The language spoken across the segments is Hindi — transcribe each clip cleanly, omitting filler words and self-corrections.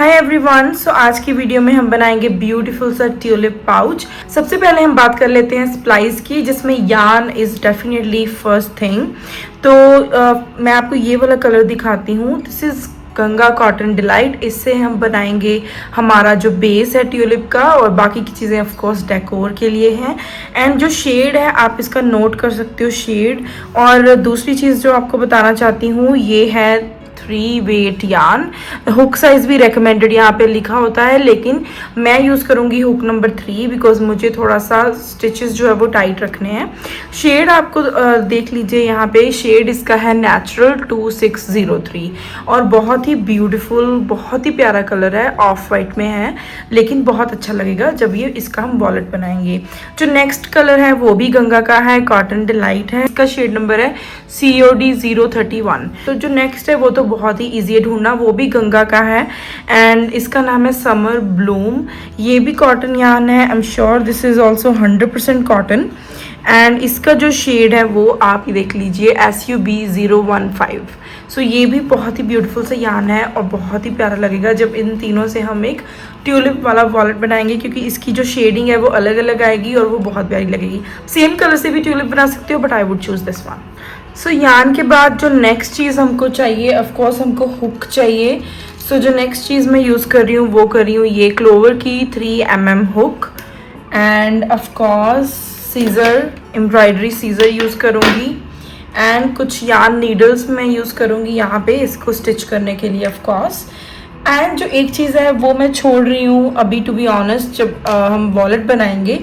हाय एवरीवन, सो आज की वीडियो में हम बनाएंगे ब्यूटीफुल सा ट्यूलिप पाउच। सबसे पहले हम बात कर लेते हैं स्प्लाइस की, जिसमें yarn is definitely first thing. तो मैं आपको ये वाला कलर दिखाती हूँ। This is Ganga cotton delight. इससे हम बनाएंगे हमारा जो बेस है ट्यूलिप का, और बाकी की चीज़ें ऑफ कोर्स डेकोर के लिए हैं। एंड जो शेड है आप इसका नोट कर सकते हो शेड। और दूसरी चीज़ जो आपको बताना चाहती हूँ ये है 3 वेट यार्न। हुक साइज भी रेकमेंडेड यहाँ पे लिखा होता है, लेकिन मैं यूज़ करूँगी हुक नंबर 3 बिकॉज मुझे थोड़ा सा स्टिचेस जो है वो टाइट रखने हैं। शेड आपको देख लीजिए, यहाँ पे शेड इसका है नेचुरल 2603 और बहुत ही ब्यूटीफुल, बहुत ही प्यारा कलर है। ऑफ वाइट में है लेकिन बहुत अच्छा लगेगा जब ये इसका हम वॉलेट बनाएंगे। जो नेक्स्ट कलर है वो भी गंगा का है, कॉटन डिलाइट है। इसका शेड नंबर है COD 031। तो जो नेक्स्ट है वो तो बहुत ही ईजी है ढूंढना, वो भी गंगा का है एंड इसका नाम है समर ब्लूम। ये भी कॉटन यार्न है। आई am sure this is also 100% cotton. And इसका जो शेड है वो आप देख लीजिए SUB 015। सो ये भी बहुत ही ब्यूटीफुल सा यार्न है और बहुत ही प्यारा लगेगा जब इन तीनों से हम एक ट्यूलिप वाला वॉलेट बनाएंगे, क्योंकि इसकी जो शेडिंग है वो अलग अलग आएगी और वो बहुत प्यारी लगेगी। सेम कलर से भी ट्यूलिप बना सकते हो but I would choose this one. So yarn के बाद जो नेक्स्ट चीज़ हमको चाहिए, ऑफ कोर्स हमको हुक चाहिए। सो जो नेक्स्ट चीज़ मैं यूज़ कर रही हूँ वो कर रही हूँ ये क्लोवर की 3mm hook and of course scissor, embroidery scissor use करूँगी एंड कुछ यार्न नीडल्स मैं यूज़ करूँगी यहाँ पे इसको स्टिच करने के लिए ऑफ कोर्स। एंड जो एक चीज़ है वो मैं छोड़ रही हूँ अभी, टू बी ऑनेस्ट। जब हम वॉलेट बनाएंगे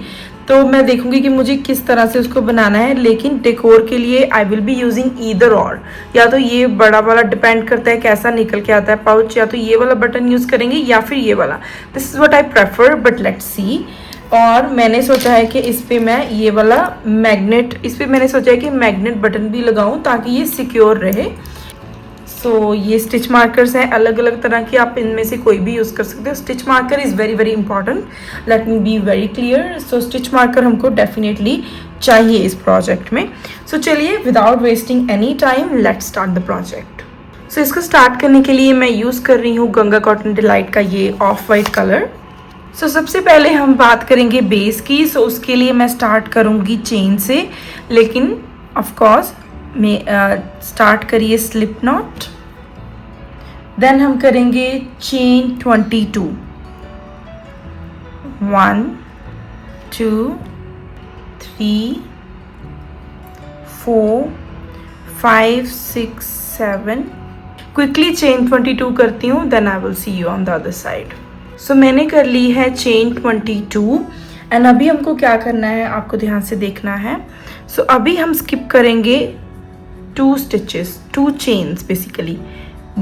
तो मैं देखूंगी कि मुझे किस तरह से उसको बनाना है, लेकिन डेकोर के लिए I will be using either और, या तो ये बड़ा वाला, डिपेंड करता है कैसा निकल के आता है पाउच, या तो ये वाला बटन यूज़ करेंगे या फिर ये वाला। This is what I prefer but let's see. और मैंने सोचा है कि इस पर मैं ये वाला मैग्नेट, इस पर मैंने सोचा है कि मैग्नेट बटन भी लगाऊं ताकि ये सिक्योर रहे। सो ये स्टिच मार्कर्स हैं अलग अलग तरह की, आप इनमें से कोई भी यूज़ कर सकते हो। Stitch marker is very very important, let me be very clear. So stitch marker हमको डेफिनेटली चाहिए इस प्रोजेक्ट में। सो चलिए without wasting any time let's start the project. So इसको स्टार्ट करने के लिए मैं यूज़ कर रही हूँ गंगा कॉटन डिलाइट का ये ऑफ वाइट कलर। सो सबसे पहले हम बात करेंगे बेस की। सो उसके लिए मैं स्टार्ट करूँगी चेन से, लेकिन ऑफकोर्स में स्टार्ट करिए स्लिप नॉट, देन हम करेंगे चेन 22, 1 2 3 4 5 6 7। क्विकली चेन 22 करती हूँ, then I will see you on the other side. So मैंने कर ली है चेन 22 एंड अभी हमको क्या करना है आपको ध्यान से देखना है। सो अभी हम स्किप करेंगे 2 स्टिचेस, 2 चेन्स बेसिकली,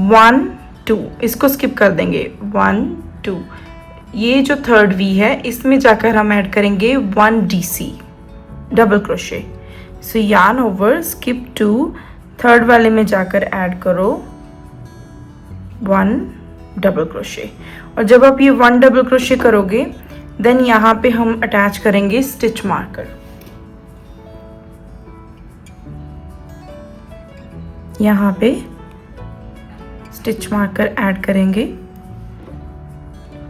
1 2, इसको स्किप कर देंगे 1 2। ये जो थर्ड वी है इसमें जाकर हम ऐड करेंगे 1 DC डबल क्रोशे। सो यार्न ओवर, स्किप 2, थर्ड वाले में जाकर ऐड करो 1 डबल क्रोशे। और जब आप ये 1 डबल क्रोशे करोगे देन यहाँ पे हम अटैच करेंगे स्टिच मार्कर। यहाँ पे स्टिच मार्कर ऐड करेंगे,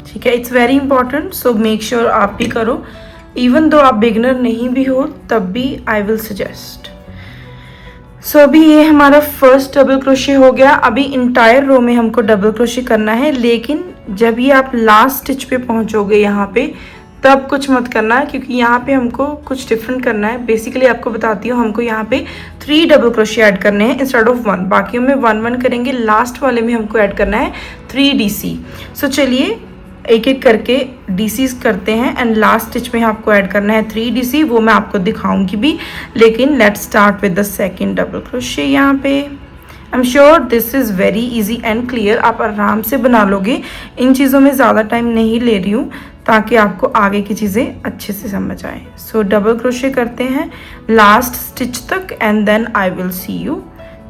ठीक है। It's very important, so make sure आप भी करो, इवन दो आप बिगिनर नहीं भी हो तब भी आई विल सजेस्ट। सो अभी ये हमारा फर्स्ट डबल क्रोशे हो गया। अभी इंटायर रो में हमको डबल क्रोशे करना है, लेकिन जब ये आप लास्ट स्टिच पे पहुंचोगे यहाँ पे तब कुछ मत करना, क्योंकि यहाँ पे हमको कुछ डिफरेंट करना है। बेसिकली आपको बताती हूँ, हमको यहाँ पे 3 डबल क्रोशे ऐड करने हैं इंस्टेड ऑफ 1। बाकियों में 1 1 करेंगे, लास्ट वाले में हमको ऐड करना है 3 DC। सो चलिए एक एक करके DCs करते हैं एंड लास्ट स्टिच में आपको ऐड करना है 3 DC। वो मैं आपको दिखाऊंगी भी, लेकिन let's start with the second double crochet. यहाँ पे आई am sure this is very easy and clear, आप आराम से बना लोगे। इन चीज़ों में ज़्यादा टाइम नहीं ले रही हूँ ताकि आपको आगे की चीज़ें अच्छे से समझ आए। सो डबल क्रोशे करते हैं लास्ट स्टिच तक and then I will see you,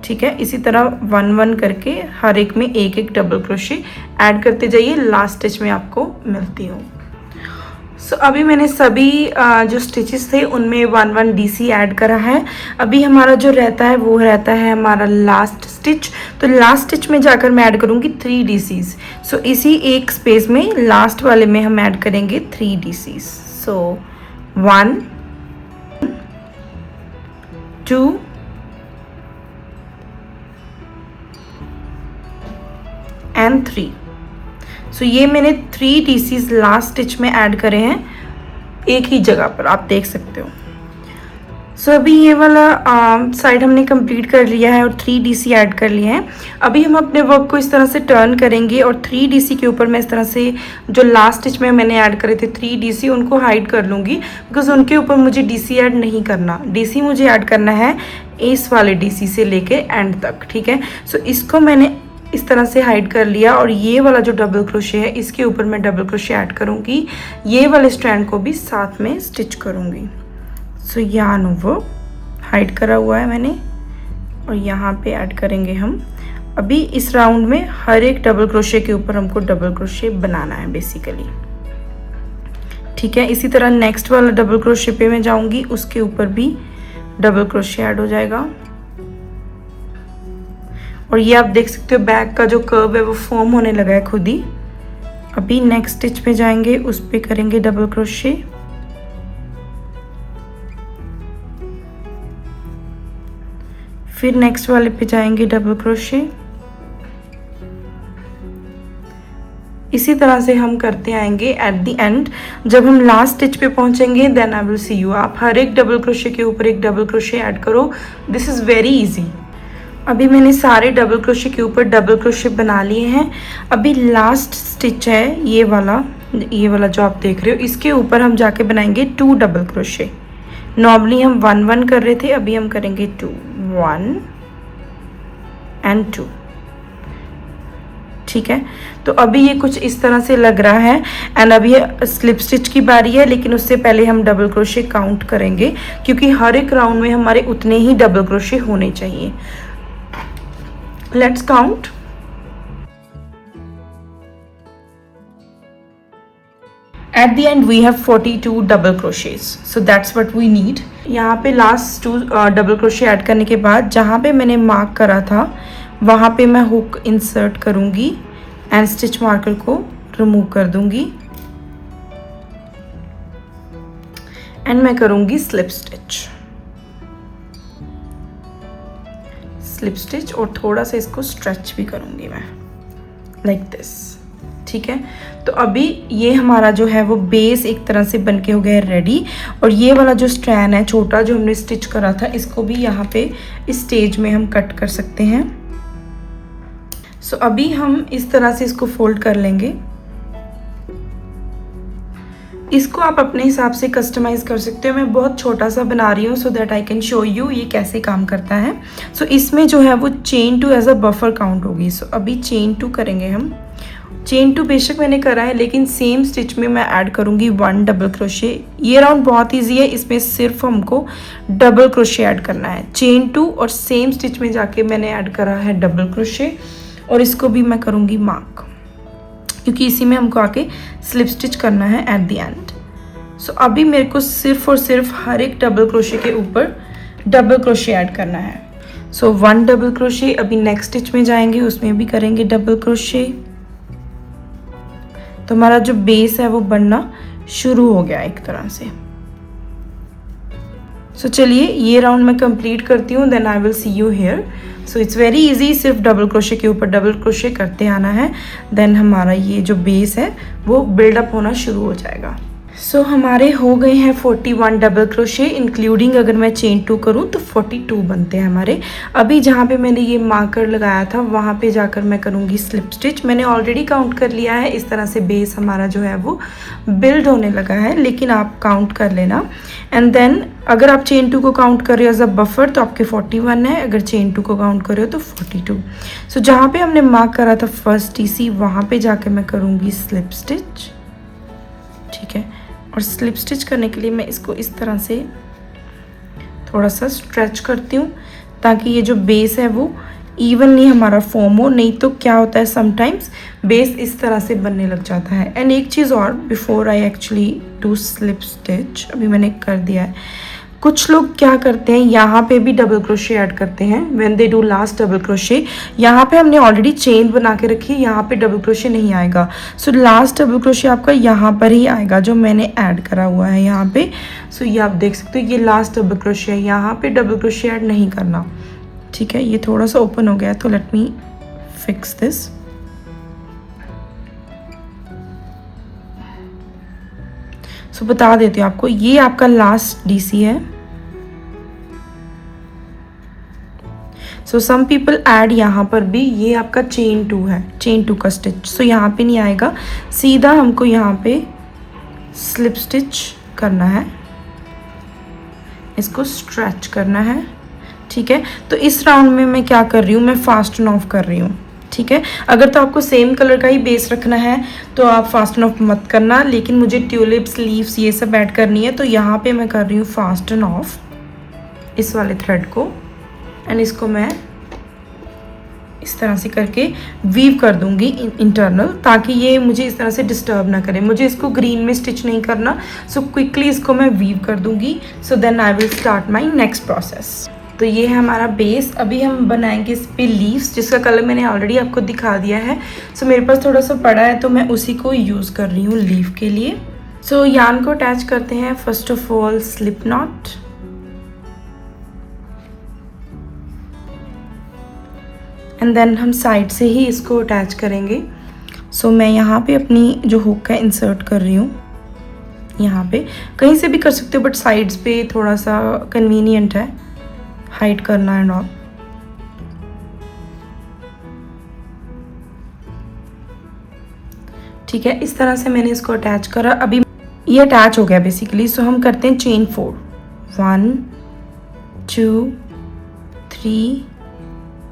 ठीक है। इसी तरह 1 1 करके हर एक में एक एक डबल क्रोशे ऐड करते जाइए। लास्ट स्टिच में आपको मिलती हूँ। सो अभी मैंने सभी जो स्टिचेस थे उनमें 1 DC ऐड करा है। अभी हमारा जो रहता है वो रहता है हमारा लास्ट स्टिच। तो लास्ट स्टिच में जाकर मैं ऐड करूँगी 3 DCs। सो इसी एक स्पेस में लास्ट वाले में हम ऐड करेंगे 3 DCs। So 1 2 and 3। सो ये मैंने 3 DCs लास्ट स्टिच में ऐड करे हैं एक ही जगह पर, आप देख सकते हो। सो अभी ये वाला साइड हमने कंप्लीट कर लिया है और 3 DC ऐड कर लिए हैं। अभी हम अपने वर्क को इस तरह से टर्न करेंगे और 3 DC के ऊपर मैं इस तरह से जो लास्ट स्टिच में मैंने ऐड करे थे 3 DC उनको हाइड कर लूँगी, बिकॉज उनके ऊपर मुझे DC ऐड नहीं करना। DC मुझे ऐड करना है इस वाले DC से लेके एंड तक, ठीक है। सो इसको मैंने इस तरह से हाइड कर लिया और ये वाला जो डबल क्रोशे है इसके ऊपर मैं डबल क्रोशे ऐड करूँगी। ये वाले स्ट्रैंड को भी साथ में स्टिच करूँगी। सो यार्न ओवर हाइड करा हुआ है मैंने और यहाँ पे ऐड करेंगे हम। अभी इस राउंड में हर एक डबल क्रोशे के ऊपर हमको डबल क्रोशे बनाना है बेसिकली, ठीक है। इसी तरह नेक्स्ट वाला डबल क्रोशे पे मैं जाऊँगी, उसके ऊपर भी डबल क्रोशे ऐड हो जाएगा। और ये आप देख सकते हो बैक का जो कर्व है वो फॉर्म होने लगा है खुद ही। अभी नेक्स्ट स्टिच पे जाएंगे, उस पे करेंगे डबल क्रोशे। फिर नेक्स्ट वाले पे जाएंगे डबल क्रोशे। इसी तरह से हम करते आएंगे एट द एंड। जब हम लास्ट स्टिच पे पहुंचेंगे then I will see you. आप हर एक डबल क्रोशे के ऊपर एक डबल क्रोशे ऐड करो, दिस इज़ वेरी इजी। अभी मैंने सारे डबल क्रोशे के ऊपर डबल क्रोशे बना लिए हैं। अभी लास्ट स्टिच है ये वाला जो आप देख रहे हो, इसके ऊपर हम जाके बनाएंगे 2 डबल क्रोशे। नॉर्मली हम 1 कर रहे थे, अभी हम करेंगे 2, 1 एंड 2, ठीक है। तो अभी ये कुछ इस तरह से लग रहा है एंड अभी स्लिप स्टिच की बारी है, लेकिन उससे पहले हम डबल क्रोशे काउंट करेंगे क्योंकि हर एक राउंड में हमारे उतने ही डबल क्रोशे होने चाहिए। Let's count. At the end we have 42 double crochets, so that's what we need. यहाँ पे लास्ट 2 डबल क्रोशे ऐड करने के बाद जहाँ पे मैंने मार्क करा था वहाँ पे मैं हुक इंसर्ट करूँगी एंड स्टिच मार्कर को रिमूव कर दूँगी एंड मैं करूँगी स्लिप स्टिच और थोड़ा सा इसको स्ट्रेच भी करूँगी मैं लाइक दिस, ठीक है। तो अभी ये हमारा जो है वो बेस एक तरह से बन के हो गया है रेडी। और ये वाला जो स्ट्रैंड है छोटा जो हमने स्टिच करा था इसको भी यहाँ पे इस स्टेज में हम कट कर सकते हैं। सो अभी हम इस तरह से इसको फोल्ड कर लेंगे। इसको आप अपने हिसाब से कस्टमाइज़ कर सकते हो। मैं बहुत छोटा सा बना रही हूँ so that I can show you ये कैसे काम करता है। सो इसमें जो है वो chain 2 as a buffer count होगी। सो अभी चेन 2 करेंगे हम। चेन 2 बेशक मैंने करा है लेकिन सेम स्टिच में मैं ऐड करूँगी 1 डबल क्रोशे। ये राउंड बहुत ईजी है, इसमें सिर्फ हमको डबल क्रोशे ऐड करना है। चेन 2 और सेम स्टिच में जाके मैंने ऐड करा है डबल क्रोशे और इसको भी मैं करूँगी मार्क क्योंकि इसी में हमको आके स्लिप स्टिच करना है एट द एंड। सो अभी मेरे को सिर्फ और सिर्फ हर एक डबल क्रोशे के ऊपर डबल क्रोशे ऐड करना है। सो 1 डबल क्रोशे। अभी नेक्स्ट स्टिच में जाएंगे, उसमें भी करेंगे डबल क्रोशे। तो हमारा जो बेस है वो बनना शुरू हो गया एक तरह से। सो चलिए ये राउंड मैं कंप्लीट करती हूँ, then I will see you here. So it's very easy, सिर्फ डबल क्रोशे के ऊपर डबल क्रोशे करते आना है, देन हमारा ये जो बेस है वो बिल्डअप होना शुरू हो जाएगा। सो हमारे हो गए हैं 41 डबल क्रोशे, इंक्लूडिंग अगर मैं चेन 2 करूँ तो 42 बनते हैं हमारे। अभी जहाँ पे मैंने ये मार्कर लगाया था वहाँ पे जाकर मैं करूँगी स्लिप स्टिच। मैंने ऑलरेडी काउंट कर लिया है। इस तरह से बेस हमारा जो है वो बिल्ड होने लगा है, लेकिन आप काउंट कर लेना। एंड देन अगर आप चेन 2 को काउंट कर रहे हो एज अ बफर तो आपके 41 है, अगर चेन 2 को काउंट कर रहे हो तो 42। सो जहाँ पे हमने मार्क करा था फर्स्ट DC वहाँ पे जाकर मैं करूँगी स्लिप स्टिच, ठीक है। और स्लिप स्टिच करने के लिए मैं इसको इस तरह से थोड़ा सा स्ट्रेच करती हूँ ताकि ये जो बेस है वो इवनली हमारा फॉर्म हो, नहीं तो क्या होता है समटाइम्स बेस इस तरह से बनने लग जाता है। एंड एक चीज़ और, before I actually do slip stitch, अभी मैंने कर दिया है, कुछ लोग क्या करते हैं यहाँ पे भी डबल क्रोशे ऐड करते हैं when they do last double crochet. यहाँ पे हमने ऑलरेडी चेन बना के रखी है, यहाँ पे डबल क्रोशे नहीं आएगा। सो लास्ट डबल क्रोशे आपका यहाँ पर ही आएगा जो मैंने ऐड करा हुआ है यहाँ पे। सो ये आप देख सकते हो, ये लास्ट डबल क्रोशे है, यहाँ पे डबल क्रोशे ऐड नहीं करना। ठीक है, ये थोड़ा सा ओपन हो गया है तो लेट मी फिक्स दिस। सो बता देती हूँ आपको, ये आपका लास्ट डीसी है। सो सम पीपल ऐड यहाँ पर भी, ये आपका चेन 2 है, चेन 2 का स्टिच। सो यहाँ पे नहीं आएगा, सीधा हमको यहाँ पे स्लिप स्टिच करना है, इसको स्ट्रेच करना है। ठीक है, तो इस राउंड में मैं क्या कर रही हूँ, मैं फास्ट एंड ऑफ कर रही हूँ। ठीक है, अगर तो आपको सेम कलर का ही बेस रखना है तो आप फास्ट एंड ऑफ मत करना, लेकिन मुझे ट्यूलिप्स, लीव्स ये सब ऐड करनी है तो यहाँ पे मैं कर रही हूँ फास्ट एंड ऑफ इस वाले थ्रेड को। एंड इसको मैं इस तरह से करके वीव कर दूंगी इंटरनल, ताकि ये मुझे इस तरह से डिस्टर्ब ना करे। मुझे इसको ग्रीन में स्टिच नहीं करना, सो क्विकली इसको मैं वीव कर दूंगी। So then I will start my next process. तो ये है हमारा बेस। अभी हम बनाएंगे इस पे लीव्स, जिसका कलर मैंने ऑलरेडी आपको दिखा दिया है। सो मेरे पास थोड़ा सा पड़ा है तो मैं उसी को यूज़ कर रही हूँ लीव के लिए। सो यार्न को अटैच करते हैं। First of all slip knot, and then हम साइड से ही इसको अटैच करेंगे। सो मैं यहाँ पे अपनी जो हुक है इंसर्ट कर रही हूँ, यहाँ पे कहीं से भी कर सकते हो बट साइड्स पे थोड़ा सा कन्वीनियंट है हाइड करना एंड ऑल। ठीक है, इस तरह से मैंने इसको अटैच करा। अभी ये अटैच हो गया बेसिकली। सो हम करते हैं चेन 4, 1 2 3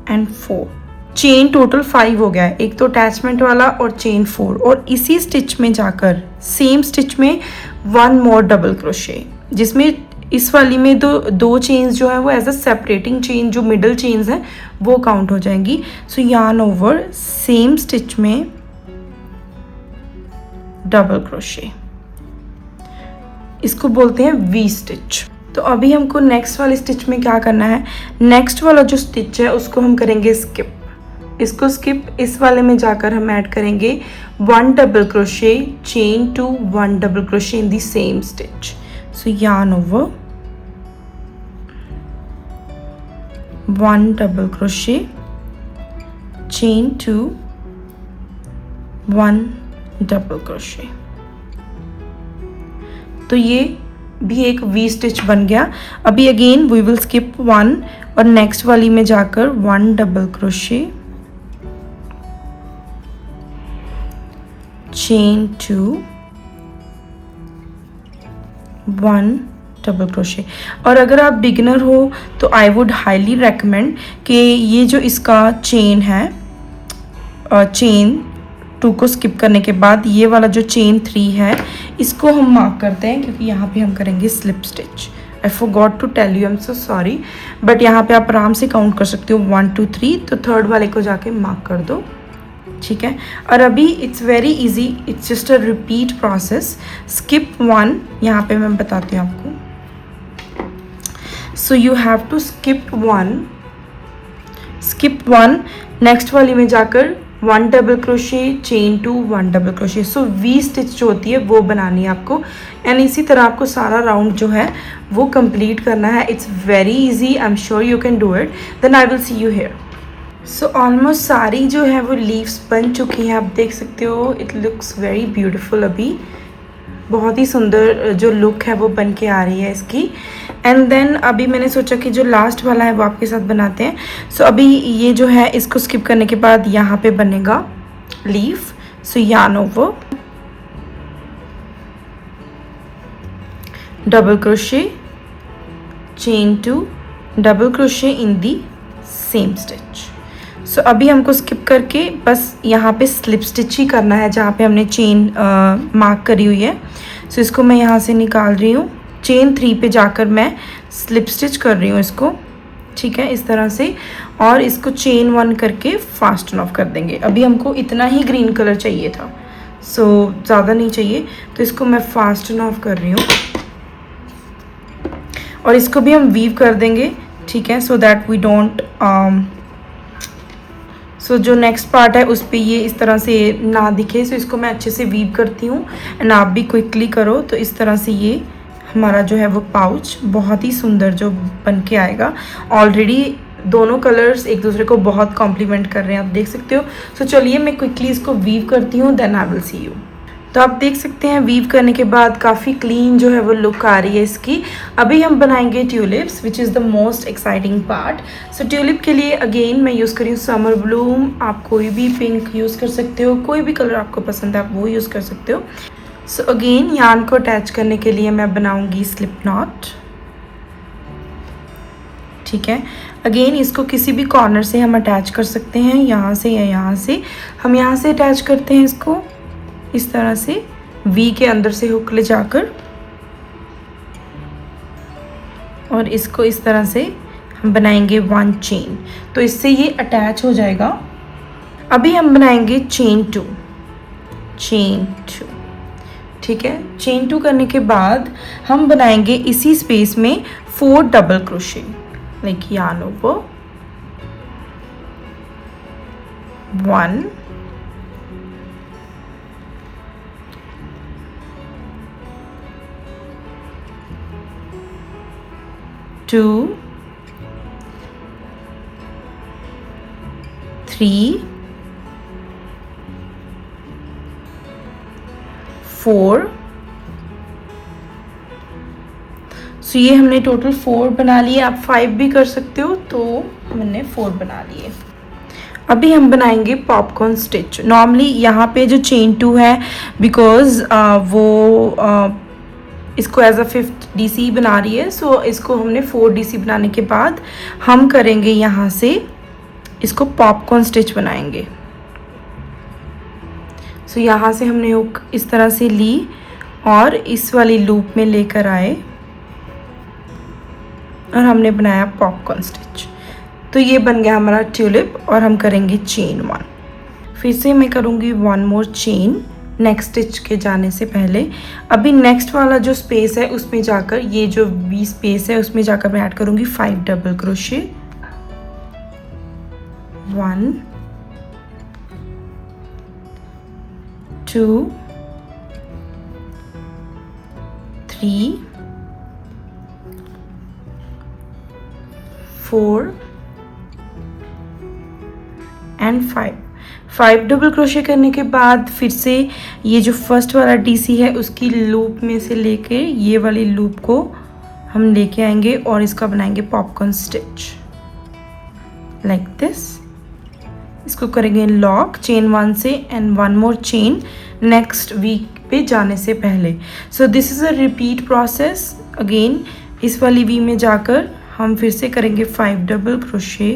एंड 4। चेन टोटल 5 हो गया है, एक तो अटैचमेंट वाला और चेन 4। और इसी स्टिच में जाकर सेम स्टिच में 1 मोर डबल क्रोशे, जिसमें इस वाली में दो चेन्स जो है वो एज अ सेपरेटिंग चेन, जो मिडल चेन्स हैं वो काउंट हो जाएंगी। सो यार्न ओवर सेम स्टिच में डबल क्रोशे, इसको बोलते हैं वी स्टिच। तो अभी हमको नेक्स्ट वाले स्टिच में क्या करना है, नेक्स्ट वाला जो स्टिच है उसको हम करेंगे स्किप। इसको स्किप इस वाले में जाकर हम ऐड करेंगे 1 double crochet, chain 2, 1 double crochet in the same stitch. So yarn over 1 double crochet, chain 2, 1 double crochet। तो ये भी एक वी स्टिच बन गया। अभी अगेन वी विल स्किप 1 और नेक्स्ट वाली में जाकर 1 double crochet, chain 2, 1 double crochet. और अगर आप बिगिनर हो तो आई वुड हाईली रेकमेंड कि ये जो इसका चेन है, चेन 2 को स्किप करने के बाद ये वाला जो चेन 3 है इसको हम मार्क करते हैं, क्योंकि यहाँ पे हम करेंगे slip stitch. I forgot to tell you, I am so sorry, but यहाँ पे आप आराम से काउंट कर सकते हो 1 2 3, तो थर्ड वाले को जाके मार्क कर दो। ठीक है, और अभी it's very easy, it's just a repeat process. Skip 1, यहाँ पे मैं बताती हूँ आपको। So you have to skip 1, next वाली में जाकर 1 double crochet, chain 2, 1 double crochet. So we stitch जो होती है वो बनानी है आपको, एंड इसी तरह आपको सारा राउंड जो है वो कंप्लीट करना है। It's very easy, I am sure you can do it. Then I will see you here. So almost सारी जो है वो लीव्स बन चुकी हैं, आप देख सकते हो। इट लुक्स वेरी ब्यूटीफुल, अभी बहुत ही सुंदर जो लुक है वो बन के आ रही है इसकी। एंड देन अभी मैंने सोचा कि जो लास्ट वाला है वो आपके साथ बनाते हैं। सो अभी ये जो है इसको स्किप करने के बाद यहाँ पे बनेगा leaf. So yarn over, double crochet, chain 2, double crochet in the same stitch. So अभी हमको स्किप करके बस यहाँ पे स्लिप स्टिच ही करना है जहाँ पे हमने चेन मार्क करी हुई है। सो इसको मैं यहाँ से निकाल रही हूँ, चेन 3 पे जाकर मैं स्लिप स्टिच कर रही हूँ इसको। ठीक है, इस तरह से। और इसको चेन 1 करके फास्ट ऑन ऑफ कर देंगे। अभी हमको इतना ही ग्रीन कलर चाहिए था, सो ज़्यादा नहीं चाहिए, तो इसको मैं फास्ट ऑन ऑफ कर रही हूँ। और इसको भी हम वीव कर देंगे, ठीक है, so that we don't so जो नेक्स्ट पार्ट है उस पर ये इस तरह से ना दिखे। सो इसको मैं अच्छे से वीव करती हूँ एंड आप भी क्विकली करो। तो इस तरह से ये हमारा जो है वो पाउच बहुत ही सुंदर जो बन के आएगा। ऑलरेडी दोनों कलर्स एक दूसरे को बहुत कॉम्प्लीमेंट कर रहे हैं, आप देख सकते हो। सो चलिए मैं क्विकली इसको वीव करती हूँ, then I will see you. तो आप देख सकते हैं वीव करने के बाद काफ़ी क्लीन जो है वो लुक आ रही है इसकी। अभी हम बनाएंगे tulips, which is the most exciting part. So tulip के लिए अगेन मैं यूज़ करी हूँ समर ब्लूम। आप कोई भी पिंक यूज़ कर सकते हो, कोई भी कलर आपको पसंद है आप वो यूज़ कर सकते हो। सो अगेन यान को अटैच करने के लिए मैं बनाऊंगी स्लिप नॉट, ठीक है। अगेन इसको किसी भी कॉर्नर से हम अटैच कर सकते हैं, यहाँ से या यहाँ से। हम यहाँ से अटैच करते हैं इसको इस तरह से वी के अंदर से हुक ले जाकर, और इसको इस तरह से हम बनाएंगे 1 चेन, तो इससे ये अटैच हो जाएगा। अभी हम बनाएंगे चेन 2, ठीक है। चेन 2 करने के बाद हम बनाएंगे इसी स्पेस में 4 double crochet, like yarn over 1, 2, 3, 4। सो ये हमने टोटल 4 बना लिए, आप 5 भी कर सकते हो, तो हमने 4 बना लिए। अभी हम बनाएंगे पॉपकॉर्न स्टिच। नॉर्मली यहाँ पे जो चेन 2 है, बिकॉज इसको एज अ 5th DC बना रही है, सो इसको हमने 4 DC बनाने के बाद हम करेंगे यहाँ से इसको पॉपकॉर्न स्टिच बनाएंगे। सो यहाँ से हमने हुक इस तरह से ली और इस वाली लूप में लेकर आए और हमने बनाया पॉपकॉर्न स्टिच। तो ये बन गया हमारा ट्यूलिप और हम करेंगे चेन 1। फिर से मैं करूँगी 1 मोर चेन नेक्स्ट स्टिच के जाने से पहले। अभी नेक्स्ट वाला जो स्पेस है उसमें जाकर, ये जो वी स्पेस है उसमें जाकर मैं ऐड करूँगी 5 double crochet. 1, 2, 3, 4 and 5 double crochet करने के बाद फिर से ये जो फर्स्ट वाला DC है उसकी लूप में से लेके ये वाली लूप को हम लेके आएंगे और इसका बनाएंगे पॉपकॉर्न स्टिच लाइक दिस। इसको करेंगे लॉक चेन 1 से and 1 more chain next week पे जाने से पहले। So this is a repeat process. Again इस वाली वी में जाकर हम फिर से करेंगे 5 double crochet,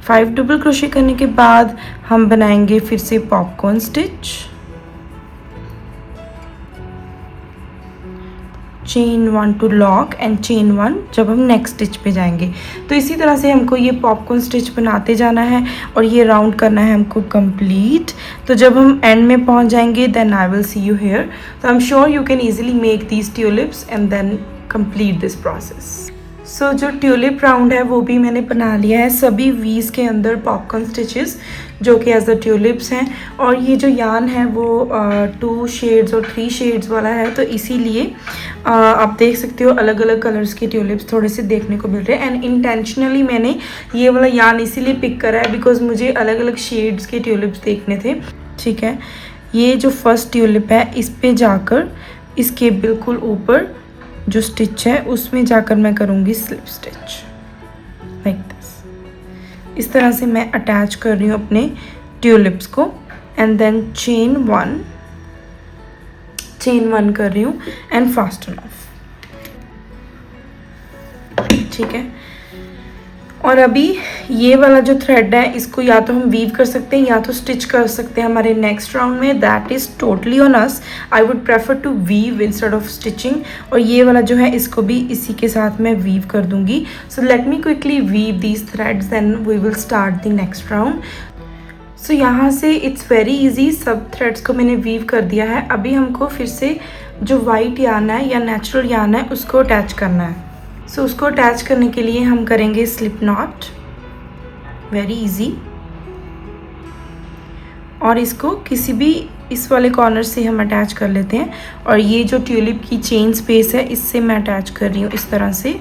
five double crochet करने के बाद हम बनाएंगे फिर से popcorn stitch, chain 1 to lock and chain 1 जब हम नेक्स्ट स्टिच पे जाएंगे। तो इसी तरह से हमको ये पॉपकॉर्न स्टिच बनाते जाना है और ये राउंड करना है हमको कंप्लीट। तो जब हम एंड में पहुंच जाएंगे then I will see you here. तो I am sure you can easily make these tulips and then complete this process. So जो ट्यूलिप राउंड है वो भी मैंने बना लिया है, सभी वीज के अंदर पॉपकॉर्न स्टिचेस जो कि एज अ ट्यूलिप्स हैं। और ये जो यान है वो 2 शेड्स और 3 शेड्स वाला है, तो इसीलिए आप देख सकते हो अलग अलग कलर्स के ट्यूलिप्स थोड़े से देखने को मिल रहे हैं। एंड इंटेंशनली मैंने ये वाला यान इसीलिए पिक करा है बिकॉज मुझे अलग अलग शेड्स के ट्यूलिप्स देखने थे। ठीक है, ये जो फर्स्ट ट्यूलिप है इस पे जाकर इसके बिल्कुल ऊपर जो स्टिच है उसमें जाकर मैं करूँगी स्लिप स्टिच लाइक दिस। इस तरह से मैं अटैच कर रही हूँ अपने ट्यूलिप्स को एंड देन चेन 1 कर रही हूँ एंड फास्ट ऑन ऑफ। ठीक है, और अभी ये वाला जो थ्रेड है इसको या तो हम वीव कर सकते हैं या तो स्टिच कर सकते हैं हमारे नेक्स्ट राउंड में, that is totally on us. I would prefer to weave instead of stitching. और ये वाला जो है इसको भी इसी के साथ मैं वीव कर दूंगी। So let me quickly weave these threads, then we will start the next round. So यहाँ से इट्स वेरी इजी, सब थ्रेड्स को मैंने वीव कर दिया है। अभी हमको फिर से जो वाइट यार्न है या नेचुरल यार्न है उसको अटैच करना है। सो उसको अटैच करने के लिए हम करेंगे स्लिप नॉट, वेरी इजी। और इसको किसी भी इस वाले कॉर्नर से हम अटैच कर लेते हैं। और ये जो ट्यूलिप की चेन स्पेस है इससे मैं अटैच कर रही हूँ इस तरह से।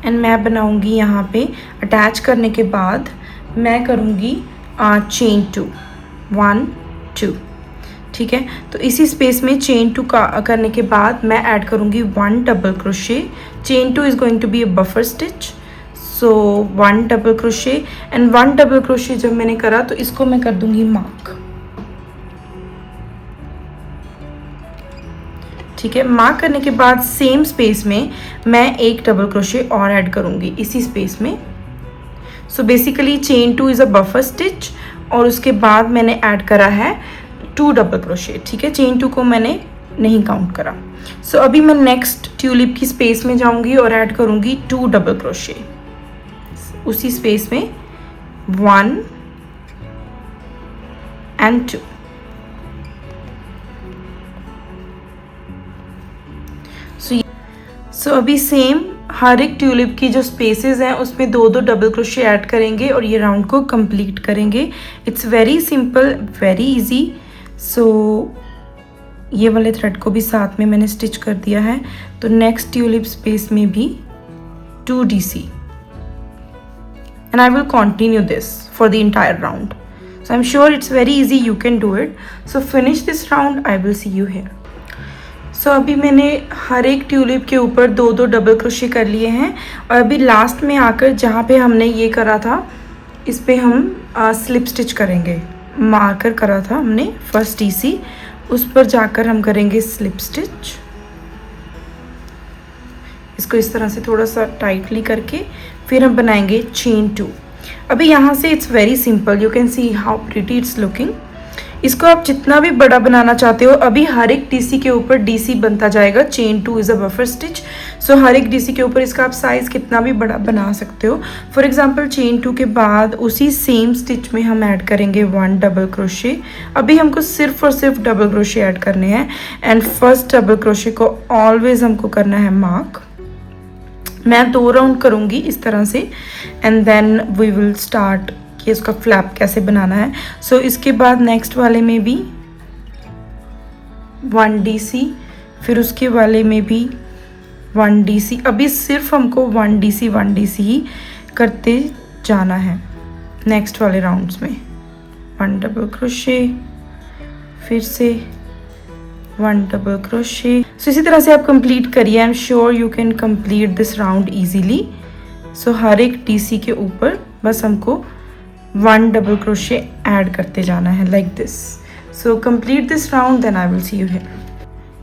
एंड मैं बनाऊंगी यहाँ पे अटैच करने के बाद मैं करूँगी चेन 2 1 2, ठीक है। तो इसी स्पेस में चेन 2 करने के बाद मैं ऐड करूँगी 1 double crochet. Chain 2 is going to be a buffer stitch, so 1 double crochet. And 1 double crochet जब मैंने करा तो इसको मैं कर दूँगी मार्क, ठीक है। मार्क करने के बाद सेम स्पेस में मैं एक डबल क्रोशे और ऐड करूँगी इसी स्पेस में। So basically chain 2 is a buffer stitch और उसके बाद मैंने ऐड करा है 2 डबल क्रोशे, ठीक है। चेन 2 को मैंने नहीं काउंट करा। सो अभी मैं नेक्स्ट ट्यूलिप की स्पेस में जाऊँगी और ऐड करूँगी 2 डबल क्रोशे उसी स्पेस में, 1 एंड 2। सो अभी सेम हर एक ट्यूलिप की जो स्पेसेस हैं उसमें 2-2 डबल क्रोशे ऐड करेंगे और ये राउंड को कंप्लीट करेंगे। It's very simple, very easy. So ये वाले थ्रेड को भी साथ में मैंने स्टिच कर दिया है। तो नेक्स्ट ट्यूलिप स्पेस में भी 2 DC and I will continue this for the entire round. So I am sure it's very easy, you can do it. So finish this round, I will see you here. So अभी मैंने हर एक ट्यूलिप के ऊपर 2-2 डबल क्रोशे कर लिए हैं और अभी लास्ट में आकर जहाँ पे हमने ये करा था इस पे हम स्लिप स्टिच करेंगे। मार्कर करा था हमने फर्स्ट DC, उस पर जाकर हम करेंगे स्लिप स्टिच। इसको इस तरह से थोड़ा सा टाइटली करके फिर हम बनाएंगे चेन 2। अभी यहाँ से it's very simple, you can see how pretty it's looking. इसको आप जितना भी बड़ा बनाना चाहते हो, अभी हर एक DC के ऊपर DC बनता जाएगा। Chain 2 is a buffer stitch, so हर एक DC के ऊपर इसका आप साइज़ कितना भी बड़ा बना सकते हो। फॉर एग्जांपल चेन 2 के बाद उसी सेम स्टिच में हम ऐड करेंगे 1 डबल क्रोशे। अभी हमको सिर्फ और सिर्फ डबल क्रोशे ऐड करने हैं एंड फर्स्ट डबल क्रोशे को ऑलवेज हमको करना है मार्क। मैं 2 राउंड करूँगी इस तरह से and then we will start कि इसका फ्लैप कैसे बनाना है। सो इसके बाद नेक्स्ट वाले में भी 1 DC, फिर उसके वाले में भी 1 DC। अभी सिर्फ हमको 1 DC ही करते जाना है नेक्स्ट वाले राउंड्स में। 1 डबल क्रोशे, फिर से 1 डबल क्रोशे। सो इसी तरह से आप कंप्लीट करिए। I am sure you can complete this round easily. So हर एक DC के ऊपर बस हमको 1 डबल क्रोशे ऐड करते जाना है like this. So complete this round, then I will see you here.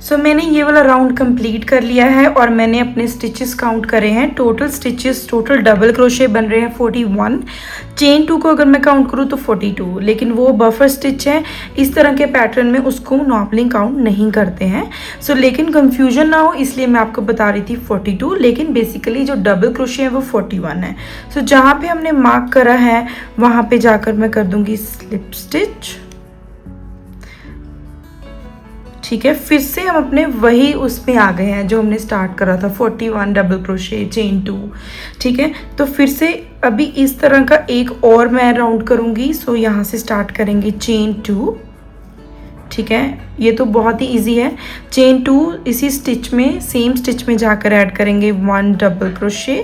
So मैंने ये वाला राउंड कंप्लीट कर लिया है और मैंने अपने स्टिचेस काउंट करे हैं। Total stitches, total double crochet बन रहे हैं 41। चेन 2 को अगर मैं काउंट करूँ तो 42, लेकिन वो बफर स्टिच है। इस तरह के पैटर्न में उसको नॉर्मली काउंट नहीं करते हैं। सो लेकिन कंफ्यूजन ना हो इसलिए मैं आपको बता रही थी 42, लेकिन बेसिकली जो डबल क्रोशे है वो 41 है। सो जहाँ पे हमने मार्क करा है वहाँ पे जाकर मैं कर दूँगी स्लिप स्टिच, ठीक है। फिर से हम अपने वही उसमें आ गए हैं जो हमने स्टार्ट करा था, 41 डबल क्रोशे चेन 2, ठीक है। तो फिर से अभी इस तरह का एक और मैं राउंड करूँगी। सो यहाँ से स्टार्ट करेंगे चेन 2, ठीक है। ये तो बहुत ही इजी है। चेन 2 इसी स्टिच में, सेम स्टिच में जाकर ऐड करेंगे 1 डबल क्रोशे।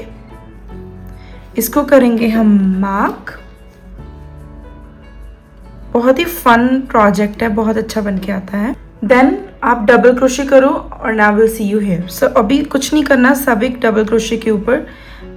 इसको करेंगे हम मार्क। बहुत ही फन प्रोजेक्ट है, बहुत अच्छा बन के आता है। देन आप डबल क्रोशे करो और I will see you here. So अभी कुछ नहीं करना, सब एक डबल क्रोशे के ऊपर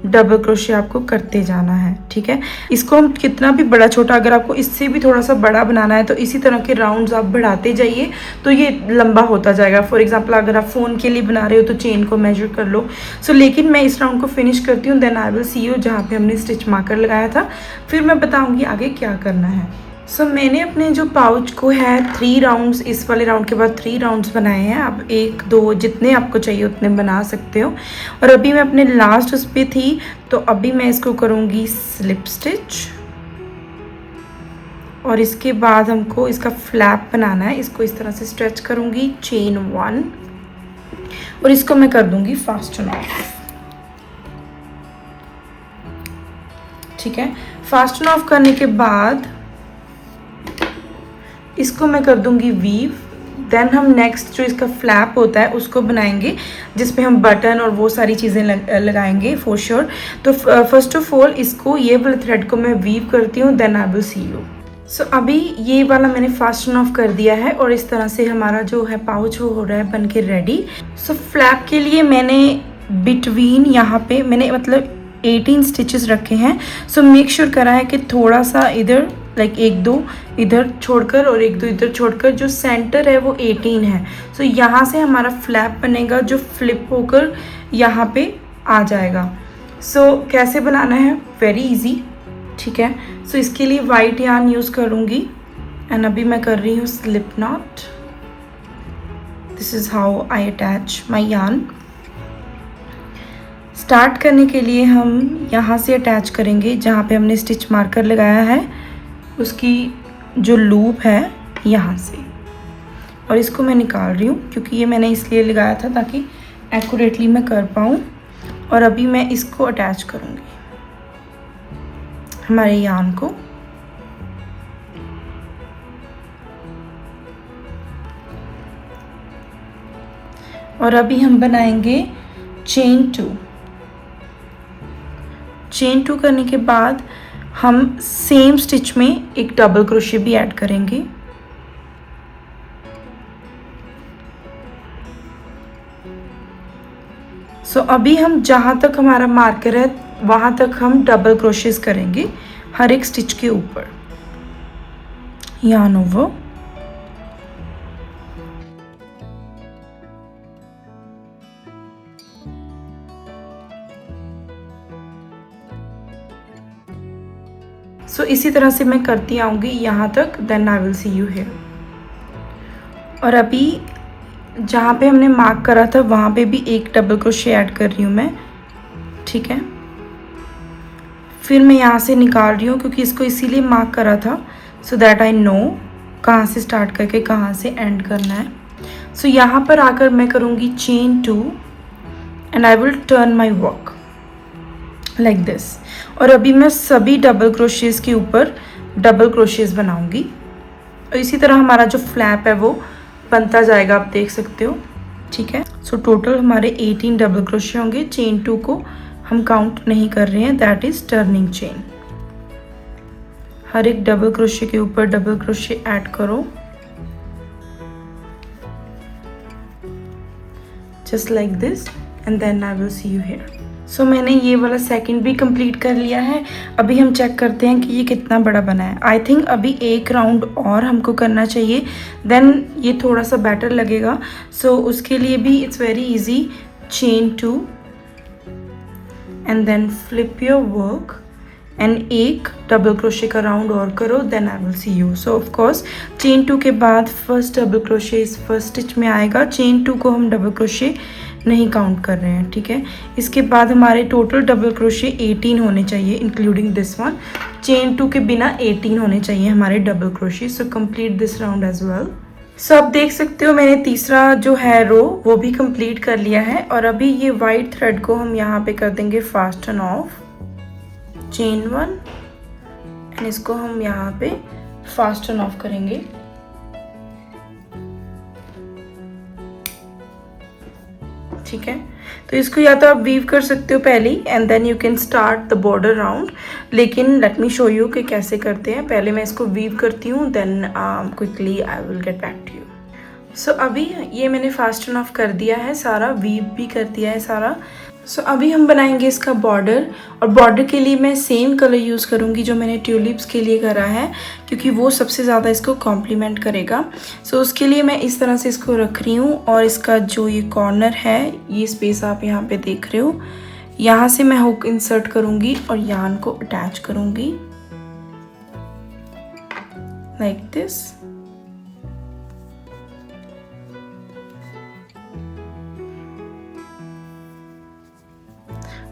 डबल क्रोशे आपको करते जाना है, ठीक है। इसको हम कितना भी बड़ा छोटा, अगर आपको इससे भी थोड़ा सा बड़ा बनाना है तो इसी तरह के राउंड्स आप बढ़ाते जाइए तो ये लंबा होता जाएगा। फॉर एग्जांपल अगर आप फ़ोन के लिए बना रहे हो तो चेन को मेजर कर लो। सो लेकिन मैं इस राउंड को फिनिश करती हूँ, then I will see you जहाँ पे हमने स्टिच मार्कर लगाया था, फिर मैं बताऊँगी आगे क्या करना है। सो मैंने अपने जो पाउच को है 3 राउंड्स, इस वाले राउंड के बाद 3 राउंड्स बनाए हैं। आप 1 2 जितने आपको चाहिए उतने बना सकते हो। और अभी मैं अपने लास्ट उस पर थी, तो अभी मैं इसको करूँगी स्लिप स्टिच। और इसके बाद हमको इसका फ्लैप बनाना है। इसको इस तरह से स्ट्रेच करूँगी, चेन 1, और इसको मैं कर दूँगी फास्टन ऑफ, ठीक है। फास्टन ऑफ करने के बाद इसको मैं कर दूंगी वीव। देन हम नेक्स्ट जो इसका फ्लैप होता है उसको बनाएंगे, जिसपे हम बटन और वो सारी चीज़ें लगाएंगे फॉर श्योर। तो फर्स्ट ऑफ ऑल इसको, ये वाले थ्रेड को मैं वीव करती हूँ, then I will see you. So अभी ये वाला मैंने फास्टन ऑफ कर दिया है और इस तरह से हमारा जो है पाउच वो हो रहा है बन के रेडी। सो फ्लैप के लिए मैंने बिटवीन यहाँ पे मैंने मतलब 18 स्टिचेस रखे हैं। सो मेक श्योर करा है कि थोड़ा सा इधर लाइक 1-2 इधर छोड़कर और 1-2 इधर छोड़कर जो सेंटर है वो 18 है। सो यहाँ से हमारा फ्लैप बनेगा जो फ्लिप होकर यहाँ पे आ जाएगा। सो कैसे बनाना है, वेरी इजी, ठीक है। सो इसके लिए वाइट यार्न यूज़ करूँगी एंड अभी मैं कर रही हूँ slip not. This is how I attach my yarn. Start करने के लिए हम यहाँ से अटैच करेंगे जहाँ पे हमने स्टिच मार्कर लगाया है, उसकी जो लूप है यहाँ से, और इसको मैं निकाल रही हूँ क्योंकि ये मैंने इसलिए लगाया था ताकि एक्यूरेटली मैं कर पाऊँ। और अभी मैं इसको अटैच करूँगी हमारे यार्न को। और अभी हम बनाएंगे चेन 2। चेन 2 करने के बाद हम सेम स्टिच में एक डबल क्रोशे भी ऐड करेंगे। सो अभी हम जहाँ तक हमारा मार्कर है वहाँ तक हम डबल क्रोशेस करेंगे हर एक स्टिच के ऊपर, यार्न ओवर। सो इसी तरह से मैं करती आऊँगी यहाँ तक, then I will see you here. और अभी जहाँ पे हमने मार्क करा था वहाँ पे भी एक डबल क्रोशे ऐड कर रही हूँ मैं, ठीक है। फिर मैं यहाँ से निकाल रही हूँ क्योंकि इसको इसीलिए मार्क करा था सो दैट आई नो कहाँ से स्टार्ट करके कहाँ से एंड करना है। सो यहाँ पर आकर मैं करूँगी chain 2 and I will turn my work like this. और अभी मैं सभी डबल क्रोशेस के ऊपर डबल क्रोशेस बनाऊंगी और इसी तरह हमारा जो फ्लैप है वो बनता जाएगा, आप देख सकते हो, ठीक है। सो टोटल हमारे 18 डबल क्रोशे होंगे। चेन 2 को हम काउंट नहीं कर रहे हैं, दैट इज टर्निंग चेन। हर एक डबल क्रोशे के ऊपर डबल क्रोशे ऐड करो, just like this, and then I will see you here. So मैंने ये वाला सेकंड भी कंप्लीट कर लिया है। अभी हम चेक करते हैं कि ये कितना बड़ा बना है। आई थिंक अभी एक राउंड और हमको करना चाहिए, देन ये थोड़ा सा बेटर लगेगा। सो उसके लिए भी it's very easy, chain 2 and then flip your work and एक डबल क्रोशे का राउंड और करो, then I will see you. So of course chain 2 के बाद फर्स्ट डबल क्रोशे इस फर्स्ट स्टिच में आएगा। चेन 2 को हम डबल क्रोशे नहीं काउंट कर रहे हैं, ठीक है। इसके बाद हमारे टोटल डबल क्रोशे 18 होने चाहिए इंक्लूडिंग दिस वन। चेन 2 के बिना 18 होने चाहिए हमारे double crochet. So complete this round as well. So आप देख सकते हो मैंने तीसरा जो है रो वो भी कंप्लीट कर लिया है। और अभी ये वाइट थ्रेड को हम यहाँ पे कर देंगे फास्टन ऑफ, चेन 1, एंड इसको हम यहाँ पे फास्टन ऑफ करेंगे। ठीक है, तो इसको या तो आप वीव कर सकते हो पहले and then you can start the border round, लेकिन लेट मी शो यू कि कैसे करते हैं। पहले मैं इसको वीव करती हूँ, then quickly I will get back to you. So अभी ये मैंने फास्टन ऑफ कर दिया है सारा, वीव भी कर दिया है सारा। सो अभी हम बनाएंगे इसका बॉर्डर, और बॉर्डर के लिए मैं सेम कलर यूज़ करूँगी जो मैंने ट्यूलिप्स के लिए करा है, क्योंकि वो सबसे ज़्यादा इसको कॉम्प्लीमेंट करेगा। सो उसके लिए मैं इस तरह से इसको रख रही हूँ, और इसका जो ये कॉर्नर है, ये स्पेस आप यहाँ पे देख रहे हो, यहाँ से मैं हुक इंसर्ट करूँगी और यार्न को अटैच करूँगी लाइक दिस।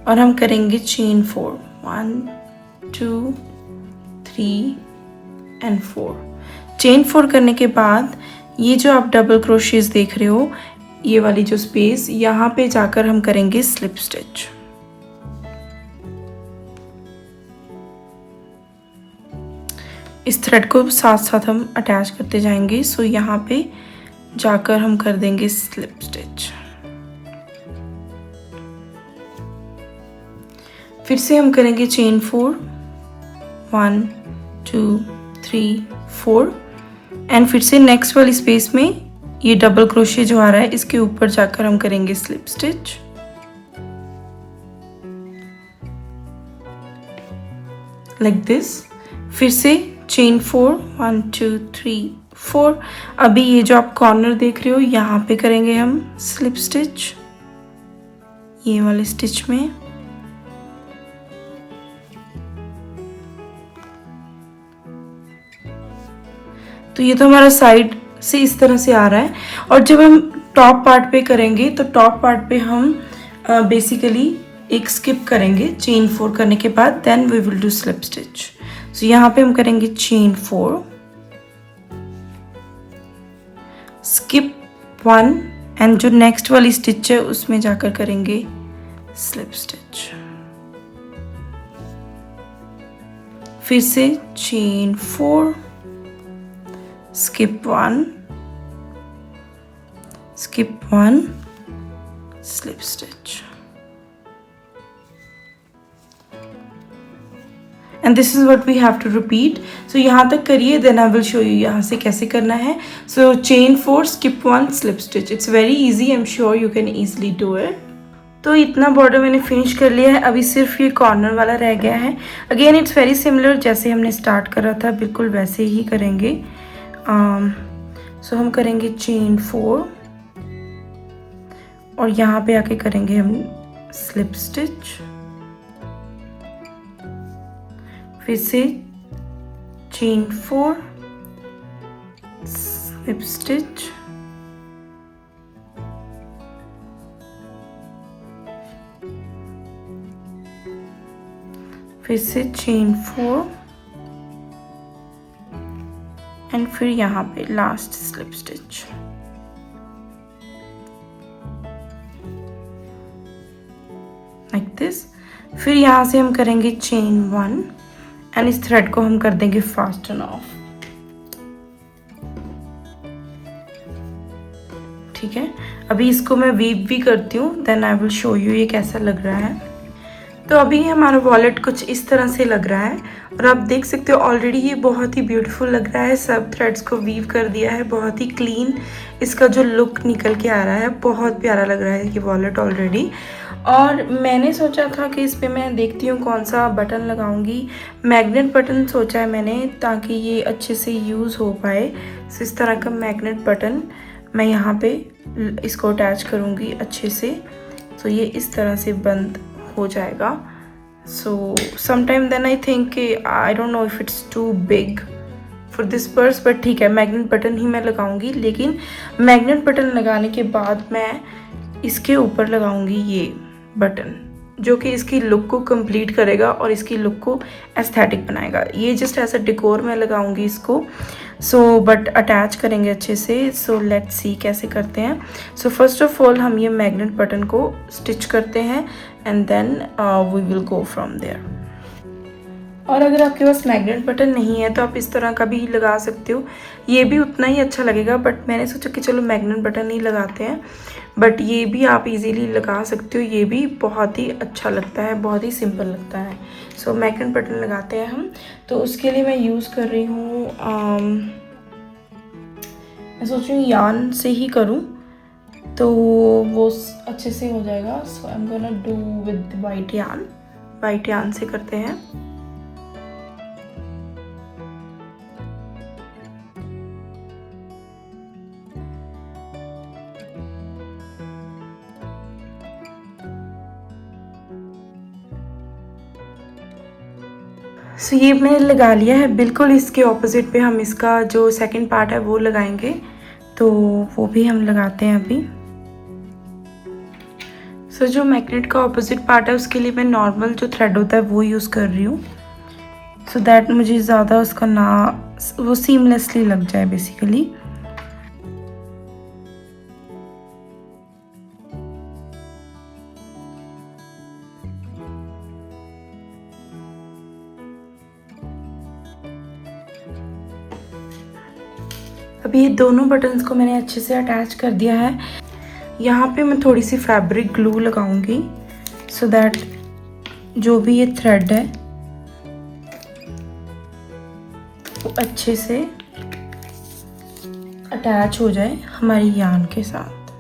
और हम करेंगे चेन 4, 1 2 3 एंड 4। चेन 4 करने के बाद ये जो आप डबल क्रोशेस देख रहे हो, ये वाली जो स्पेस, यहाँ पे जाकर हम करेंगे स्लिप स्टिच। इस थ्रेड को साथ साथ हम अटैच करते जाएंगे। सो यहाँ पे जाकर हम कर देंगे स्लिप स्टिच। फिर से हम करेंगे चेन 4, 1 2 3 4, एंड फिर से नेक्स्ट वाली स्पेस में ये डबल क्रोशे जो आ रहा है, इसके ऊपर जाकर हम करेंगे स्लिप स्टिच लाइक दिस। फिर से चेन 4, 1 2 3 4। अभी ये जो आप कॉर्नर देख रहे हो, यहाँ पे करेंगे हम स्लिप स्टिच, ये वाले स्टिच में। तो ये तो हमारा साइड से इस तरह से आ रहा है। और जब हम टॉप पार्ट पे करेंगे, तो टॉप पार्ट पे हम बेसिकली एक स्किप करेंगे चेन 4 करने के बाद, then we will do slip stitch. So यहाँ पे हम करेंगे चेन 4, स्किप 1, एंड जो नेक्स्ट वाली स्टिच है उसमें जाकर करेंगे स्लिप स्टिच। फिर से chain 4, skip 1, skip 1, slip stitch, and this is what we have to repeat. So यहाँ तक करिए, then I will show you यहाँ से कैसे करना है। So chain 4, skip 1, slip stitch. It's very easy. I'm sure you can easily do it. तो इतना बॉर्डर मैंने फिनिश कर लिया है। अभी सिर्फ ये कॉर्नर वाला रह गया है। अगेन इट्स वेरी सिमिलर, जैसे हमने स्टार्ट करा था बिल्कुल वैसे ही करेंगे। सो हम करेंगे चेन 4 और यहाँ पे आके करेंगे हम स्लिप स्टिच। फिर से चेन 4, स्लिप स्टिच, फिर से चेन 4, एंड फिर यहाँ पे last slip stitch. Like this. फिर यहाँ से हम करेंगे चेन 1 एंड इस थ्रेड को हम कर देंगे फास्टन ऑफ। ठीक है, अभी इसको मैं वीव भी करती हूँ, then I will show you ये कैसा लग रहा है। तो अभी हमारा वॉलेट कुछ इस तरह से लग रहा है और आप देख सकते हो ऑलरेडी ये बहुत ही ब्यूटीफुल लग रहा है। सब थ्रेड्स को वीव कर दिया है, बहुत ही क्लीन इसका जो लुक निकल के आ रहा है, बहुत प्यारा लग रहा है ये वॉलेट ऑलरेडी। और मैंने सोचा था कि इस पे मैं देखती हूँ कौन सा बटन लगाऊंगी। मैग्नेट बटन सोचा है मैंने, ताकि ये अच्छे से यूज़ हो पाए। तो इस तरह का मैग्नेट बटन मैं यहाँ पे इसको अटैच करूँगी अच्छे से, तो ये इस तरह से बंद हो जाएगा। So sometime then I think I don't know if it's too big for this purse, but ठीक है, मैग्नेट बटन ही मैं लगाऊंगी। लेकिन मैग्नेट बटन लगाने के बाद मैं इसके ऊपर लगाऊंगी ये बटन, जो कि इसकी लुक को कंप्लीट करेगा और इसकी लुक को एस्थेटिक बनाएगा। ये जस्ट ऐसा डेकोर में लगाऊंगी इसको। सो बट अटैच करेंगे अच्छे से। सो लेट्स सी कैसे करते हैं। सो फर्स्ट ऑफ ऑल हम ये मैग्नेट बटन को स्टिच करते हैं and then we will go from there. और अगर आपके पास मैग्नेट बटन नहीं है तो आप इस तरह का भी लगा सकते हो, ये भी उतना ही अच्छा लगेगा। बट मैंने सोचा कि चलो मैग्नेट बटन ही लगाते हैं, बट ये भी आप इजीली लगा सकते हो, ये भी बहुत ही अच्छा लगता है, बहुत ही सिंपल लगता है। सो मैग्नेट बटन लगाते हैं हम। तो उसके लिए मैं यूज़ कर रही हूँ, मैं सोच रही हूँ यार्न से ही करूँ। तो वो अच्छे से हो जाएगा। So I am gonna do with white yarn से करते हैं। सो ये मैंने लगा लिया है। बिल्कुल इसके ऑपोजिट पे हम इसका जो सेकंड पार्ट है वो लगाएंगे, तो वो भी हम लगाते हैं अभी। सो जो मैग्नेट का ऑपोजिट पार्ट है उसके लिए मैं नॉर्मल जो थ्रेड होता है वो यूज़ कर रही हूँ, सो दैट मुझे ज़्यादा उसका ना वो सीमलेसली लग जाए बेसिकली। अभी ये दोनों बटन्स को मैंने अच्छे से अटैच कर दिया है। यहाँ पे मैं थोड़ी सी फैब्रिक ग्लू लगाऊंगी सो दैट जो भी ये थ्रेड है वो अच्छे से अटैच हो जाए हमारी यान के साथ।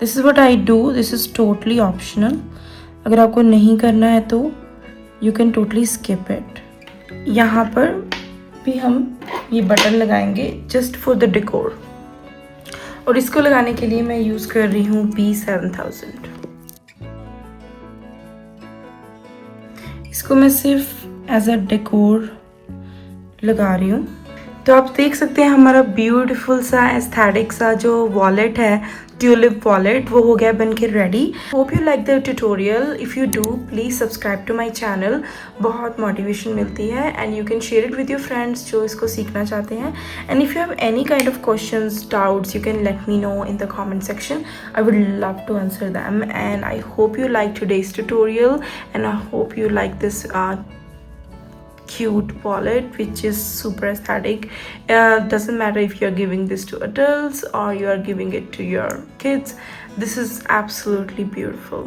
This is what I do, this is totally optional. अगर आपको नहीं करना है तो you can totally skip it. यहाँ पर भी हम ये बटन लगाएंगे जस्ट फॉर द डेकोर, और इसको लगाने के लिए मैं यूज़ कर रही हूँ B7000। इसको मैं सिर्फ एज अ डेकोर लगा रही हूँ। तो आप देख सकते हैं हमारा ब्यूटीफुल सा एस्थेटिक सा जो वॉलेट है, ट्यूलिप वॉलेट, वो हो गया बन के ready. Hope you like the tutorial. If you do please subscribe to my channel, बहुत मोटिवेशन मिलती है। And you can share it with your friends जो इसको सीखना चाहते हैं। And if you have any kind of questions, doubts, you can let me know in the comment section. I would love to answer them. And I hope you like today's tutorial, and I hope you like this cute wallet which is super aesthetic. Doesn't matter if you're giving this to adults or you are giving it to your kids, this is absolutely beautiful.